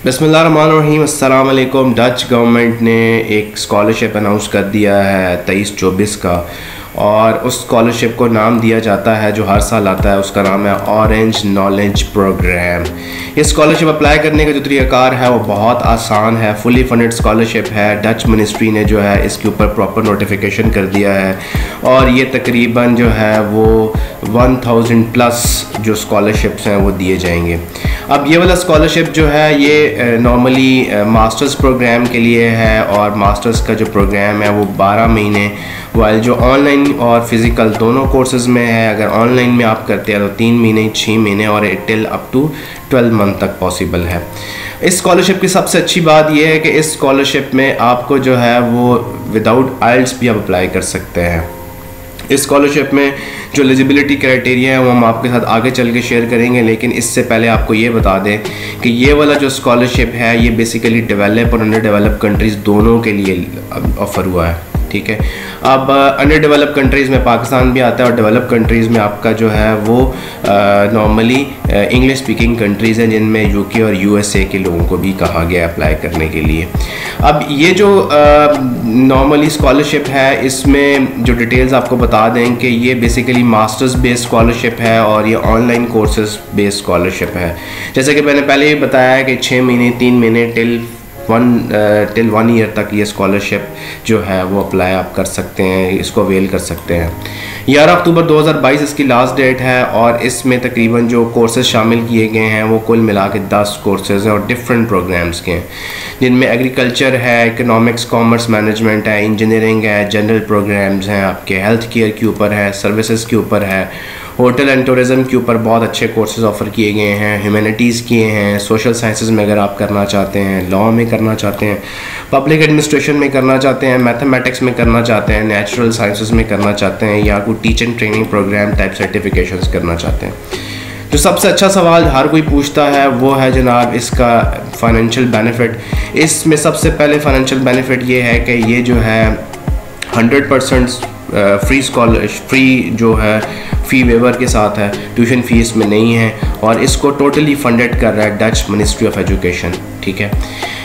बिस्मिल्लाहिर्रहमानिर्रहीम। अस्सलाम वालेकुम। डच गवर्नमेंट ने एक स्कॉलरशिप अनाउंस कर दिया है 23-24 का, और उस स्कॉलरशिप को नाम दिया जाता है जो हर साल आता है, उसका नाम है ऑरेंज नॉलेज प्रोग्राम। ये स्कॉलरशिप अप्लाई करने का जो तरीक़ाकार है वो बहुत आसान है। फुली फंडेड स्कॉलरशिप है। डच मिनिस्ट्री ने जो है इसके ऊपर प्रॉपर नोटिफिकेशन कर दिया है, और ये तकरीबन जो है वो 1000 प्लस जो स्कॉलरशिप्स हैं वो दिए जाएंगे। अब ये वाला स्कॉलरशिप जो है ये नॉर्मली मास्टर्स प्रोग्राम के लिए है, और मास्टर्स का जो प्रोग्राम है वो 12 महीने, वाइल जो ऑनलाइन और फिज़िकल दोनों कोर्सेज़ में है। अगर ऑनलाइन में आप करते हैं तो 3 महीने, 6 महीने और टिल अप टू 12 मंथ तक पॉसिबल है। इस स्कॉलरशिप की सबसे अच्छी बात यह है कि इस स्कॉलरशिप में आपको जो है वो विदाउट आइल्स भी आप अप्लाई कर सकते हैं। इस स्कॉलरशिप में जो एलिजिबिलिटी क्राइटेरिया है वो हम आपके साथ आगे चल के शेयर करेंगे, लेकिन इससे पहले आपको ये बता दें कि ये वाला जो स्कॉलरशिप है ये बेसिकली डेवलप और अंडर डेवलप कंट्रीज़ दोनों के लिए ऑफ़र हुआ है। ठीक है। अब अंडर डेवलप कंट्रीज़ में पाकिस्तान भी आता है, और डेवलप कंट्रीज़ में आपका जो है वो नॉर्मली इंग्लिश स्पीकिंग कंट्रीज़ हैं, जिनमें यूके और यूएसए के लोगों को भी कहा गया है अप्लाई करने के लिए। अब ये जो नॉर्मली स्कॉलरशिप है, इसमें जो डिटेल्स आपको बता दें कि ये बेसिकली मास्टर्स बेस्ड स्कॉलरशिप है और ये ऑनलाइन कोर्सेज बेस्ड स्कॉलरशिप है। जैसे कि मैंने पहले ही बताया कि 6 महीने, 3 महीने टिल 1 ईयर तक ये स्कॉलरशिप जो है वो अप्लाई आप कर सकते हैं, इसको अवेल कर सकते हैं। 11 अक्टूबर 2022 इसकी लास्ट डेट है, और इसमें तकरीबन जो कोर्सेज शामिल किए गए हैं वो कुल मिला के 10 कोर्सेज हैं और डिफरेंट प्रोग्राम्स के हैं, जिनमें एग्रीकल्चर है, इकोनॉमिक्स, कॉमर्स मैनेजमेंट है, इंजीनियरिंग है, जनरल प्रोग्राम्स हैं, आपके हेल्थ केयर के ऊपर है, सर्विसेज के ऊपर है, होटल एंड टूरिज़म के ऊपर बहुत अच्छे कोर्सेज ऑफ़र किए गए हैं, ह्यूमैनिटीज़ किए हैं, सोशल साइंसेज में अगर आप करना चाहते हैं, लॉ में करना चाहते हैं, पब्लिक एडमिनिस्ट्रेशन में करना चाहते हैं, मैथमेटिक्स में करना चाहते हैं, नेचुरल साइंसेज में करना चाहते हैं, या कोई teaching training program type certifications करना चाहते हैं। जो सबसे अच्छा सवाल हर कोई पूछता है वो है जनाब इसका फाइनेंशियल बेनिफिट। इसमें सबसे पहले फाइनेंशियल बेनिफिट ये है कि ये जो है 100% फ्री जो है फ़ी वेवर के साथ है, ट्यूशन फीस में नहीं है, और इसको टोटली फंडेड कर रहा है डच मिनिस्ट्री ऑफ एजुकेशन। ठीक है।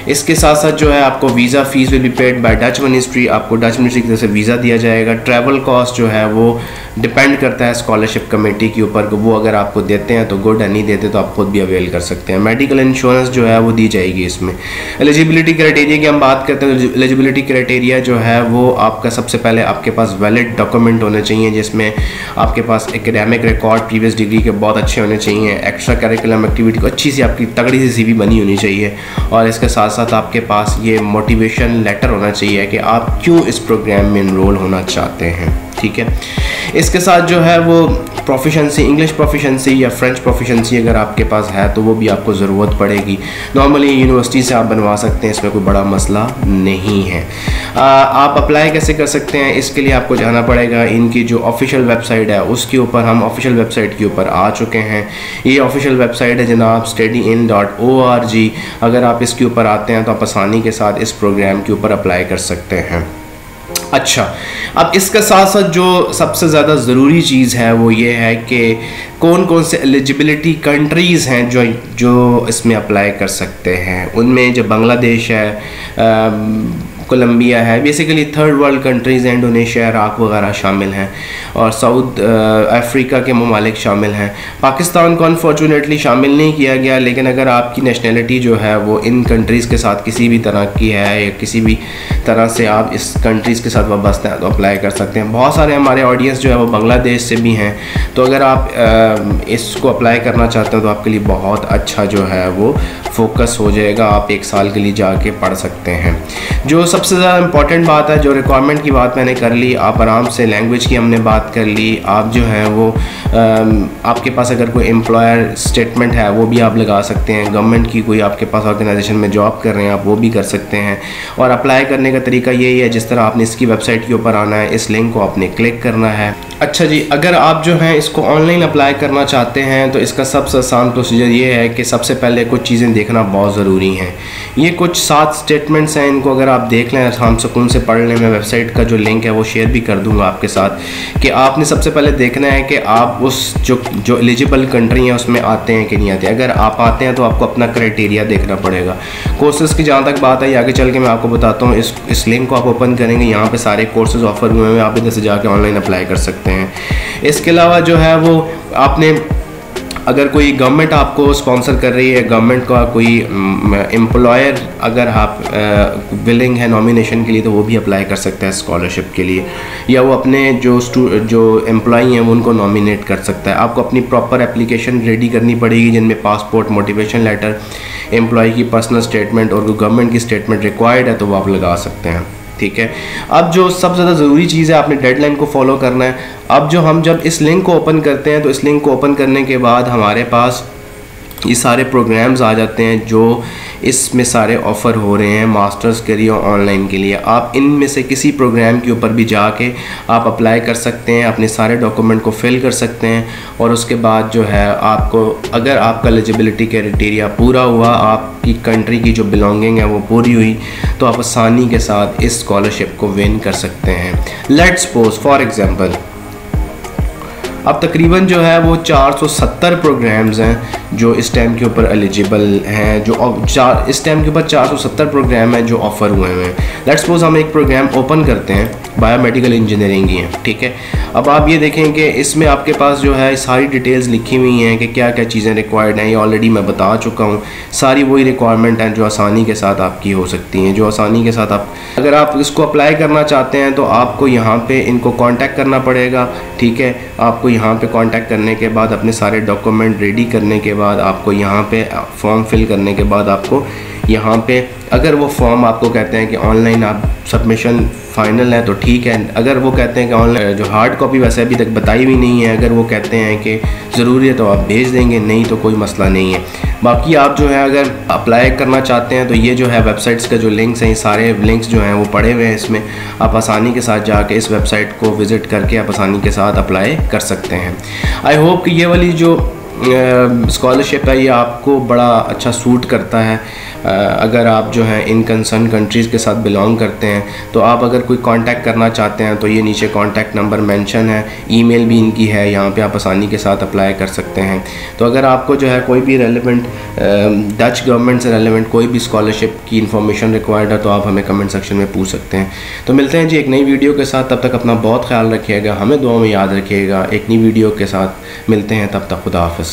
इसके साथ साथ जो है आपको visa fees will be paid by Dutch ministry, आपको डच मिनिस्ट्री की तरफ से वीज़ा दिया जाएगा। ट्रैवल कॉस्ट जो है वो डिपेंड करता है स्कॉलरशिप कमेटी के ऊपर, वो अगर आपको देते हैं तो गुड है, नहीं देते तो आप खुद भी अवेल कर सकते हैं। मेडिकल इंश्योरेंस जो है वो दी जाएगी इसमें। एलिजिबिलिटी क्राइटेरिया की हम बात करते हैं। एलिजिबिलिटी क्राइटेरिया जो है वो आपका सबसे पहले आपके पास वैलिड डॉक्यूमेंट होने चाहिए, जिसमें आपके पास एकेडमिक रिकॉर्ड प्रीवियस डिग्री के बहुत अच्छे होने चाहिए, एक्स्ट्रा करिकुलम एक्टिविटी को अच्छी सी आपकी तगड़ी सी सीवी बनी होनी चाहिए, और इसके साथ साथ आपके पास ये मोटिवेशन लेटर होना चाहिए कि आप क्यों इस प्रोग्राम में इनरोल होना चाहते हैं। ठीक है। इसके साथ जो है वो प्रोफिशेंसी, इंग्लिश प्रोफिशेंसी या फ्रेंच प्रोफिशेंसी अगर आपके पास है तो वो भी आपको ज़रूरत पड़ेगी। नॉर्मली यूनिवर्सिटी से आप बनवा सकते हैं, इसमें कोई बड़ा मसला नहीं है। आप अप्लाई कैसे कर सकते हैं? इसके लिए आपको जाना पड़ेगा इनकी जो ऑफिशियल वेबसाइट है उसके ऊपर। हम ऑफिशियल वेबसाइट के ऊपर आ चुके हैं। ये ऑफिशियल वेबसाइट है जनाब studyin.org। अगर आप इसके ऊपर आते हैं तो आप आसानी के साथ इस प्रोग्राम के ऊपर अप्लाई कर सकते हैं। अच्छा, अब इसके साथ साथ जो सबसे ज़्यादा ज़रूरी चीज़ है वो ये है कि कौन कौन से एलिजिबिलिटी कंट्रीज़ हैं जो इसमें अप्लाई कर सकते हैं। उनमें जो बांग्लादेश है, कोलंबिया है, बेसिकली थर्ड वर्ल्ड कंट्रीज़ हैं, इंडोनेशिया, इराक वगैरह शामिल हैं, और साउथ अफ्रीका के ममालिक शामिल हैं। पाकिस्तान को अनफॉर्चुनेटली शामिल नहीं किया गया, लेकिन अगर आपकी नेशनलिटी जो है वो इन कंट्रीज़ के साथ किसी भी तरह की है, या किसी भी तरह से आप इस कंट्रीज़ के साथ वाबस्ता हैं तो अप्लाई कर सकते हैं। बहुत सारे हमारे ऑडियंस जो है वो बांग्लादेश से भी हैं, तो अगर आप इसको अप्लाई करना चाहते हैं तो आपके लिए बहुत अच्छा जो है वो फोकस हो जाएगा। आप 1 साल के लिए जाके पढ़ सकते हैं। जो सबसे ज़्यादा इम्पॉर्टेंट बात है, जो रिक्वायरमेंट की बात मैंने कर ली, आप आराम से लैंग्वेज की हमने बात कर ली। आप जो है वो आपके पास अगर कोई एम्प्लॉयर स्टेटमेंट है वो भी आप लगा सकते हैं। गवर्नमेंट की कोई आपके पास ऑर्गेनाइजेशन में जॉब कर रहे हैं आप वो भी कर सकते हैं। और अप्लाई करने का तरीका यही है, जिस तरह आपने इसकी वेबसाइट के ऊपर आना है, इस लिंक को आपने क्लिक करना है। अच्छा जी, अगर आप जो हैं इसको ऑनलाइन अप्लाई करना चाहते हैं तो इसका सबसे आसान प्रोसीजर ये है कि सबसे पहले कुछ चीज़ें देखना बहुत ज़रूरी हैं। ये कुछ 7 स्टेटमेंट्स हैं, इनको अगर आप देख लें आराम सुकून से पढ़ लें। मैं वेबसाइट का जो लिंक है वो शेयर भी कर दूंगा आपके साथ कि आपने सबसे पहले देखना है कि आप उस जो एलिजिबल कंट्री है उसमें आते हैं कि नहीं आते। अगर आप आते हैं तो आपको अपना क्राइटेरिया देखना पड़ेगा। कोर्सेज़ की जहाँ तक बात है आगे चल के मैं आपको बताता हूँ। इस लिंक को आप ओपन करेंगे, यहाँ पर सारे कोर्सेज़ ऑफर हुए हैं, आप इधर से जाके ऑनलाइन अप्लाई कर सकते हैं। इसके अलावा जो है वो आपने अगर कोई गवर्नमेंट आपको स्पॉन्सर कर रही है, गवर्नमेंट का कोई एम्प्लॉयर अगर आप विलिंग है नॉमिनेशन के लिए, तो वो भी अप्लाई कर सकता है स्कॉलरशिप के लिए, या वो अपने जो एम्प्लॉई हैं वो उनको नॉमिनेट कर सकता है। आपको अपनी प्रॉपर एप्लीकेशन रेडी करनी पड़ेगी जिनमें पासपोर्ट, मोटिवेशन लेटर, एम्प्लॉय की पर्सनल स्टेटमेंट और गवर्नमेंट की स्टेटमेंट रिक्वायर्ड है तो वो आप लगा सकते हैं। ठीक है, अब जो सबसे ज़्यादा ज़रूरी चीज़ है, आपने डेडलाइन को फॉलो करना है। अब हम जब इस लिंक को ओपन करते हैं तो इस लिंक को ओपन करने के बाद हमारे पास ये सारे प्रोग्राम्स आ जाते हैं जो इसमें सारे ऑफ़र हो रहे हैं मास्टर्स करियर ऑनलाइन के लिए। आप इनमें से किसी प्रोग्राम के ऊपर भी जाके आप अप्लाई कर सकते हैं, अपने सारे डॉक्यूमेंट को फिल कर सकते हैं और उसके बाद जो है आपको, अगर आपका एलिजिबिलिटी क्राइटेरिया पूरा हुआ, आपकी कंट्री की जो बिलोंगिंग है वो पूरी हुई, तो आप आसानी के साथ इस स्कॉलरशिप को विन कर सकते हैं। लेट्स सपोज फॉर एग्ज़ाम्पल अब तकरीबन जो है वो 470 प्रोग्राम्स हैं जो इस टाइम के ऊपर एलिजिबल हैं, जो इस टाइम के ऊपर 470 प्रोग्राम हैं जो ऑफ़र हुए हैं। लेट्स सपोज हम एक प्रोग्राम ओपन करते हैं, बायोमेडिकल इंजीनियरिंग की है। ठीक है, अब आप ये देखें कि इसमें आपके पास जो है सारी डिटेल्स लिखी हुई हैं कि क्या क्या चीज़ें रिक्वायर्ड हैं। ये ऑलरेडी मैं बता चुका हूँ। सारी वही रिक्वायरमेंट हैं जो आसानी के साथ आपकी हो सकती हैं, जो आसानी के साथ आप अगर आप इसको अप्लाई करना चाहते हैं तो आपको यहाँ पे इनको कांटेक्ट करना पड़ेगा। ठीक है, आपको यहाँ पे कांटेक्ट करने के बाद अपने सारे डॉक्यूमेंट रेडी करने के बाद आपको यहाँ पे फॉर्म फिल करने के बाद आपको यहाँ पे, अगर वो फॉर्म आपको कहते हैं कि ऑनलाइन आप सबमिशन फ़ाइनल है तो ठीक है। अगर वो कहते हैं कि ऑनलाइन जो हार्ड कॉपी वैसे अभी तक बताई हुई नहीं है, अगर वो कहते हैं कि ज़रूरी है तो आप भेज देंगे, नहीं तो कोई मसला नहीं है। बाकी आप जो है अगर अप्लाई करना चाहते हैं तो ये जो है वेबसाइट्स का जो लिंक्स हैं, ये सारे लिंक्स जो हैं वो पड़े हुए हैं इसमें। आप आसानी के साथ जाके इस वेबसाइट को विज़िट करके आप आसानी के साथ अप्लाई कर सकते हैं। आई होप कि ये वाली जो स्कॉलरशिप है ये आपको बड़ा अच्छा सूट करता है। अगर आप जो है इन कंसर्न कंट्रीज़ के साथ बिलोंग करते हैं तो आप अगर कोई कांटेक्ट करना चाहते हैं तो ये नीचे कांटेक्ट नंबर मेंशन है, ईमेल भी इनकी है, यहाँ पे आप आसानी के साथ अप्लाई कर सकते हैं। तो अगर आपको जो है कोई भी रेलेवेंट डच गवर्नमेंट से रेलेवेंट कोई भी स्कॉलरशिप की इन्फॉर्मेशन रिक्वायर्ड है तो आप हमें कमेंट सेक्शन में पूछ सकते हैं। तो मिलते हैं जी एक नई वीडियो के साथ, तब तक अपना बहुत ख्याल रखिएगा, हमें दुआ में याद रखिएगा। एक नई वीडियो के साथ मिलते हैं, तब तक खुदा हाफ़िज़।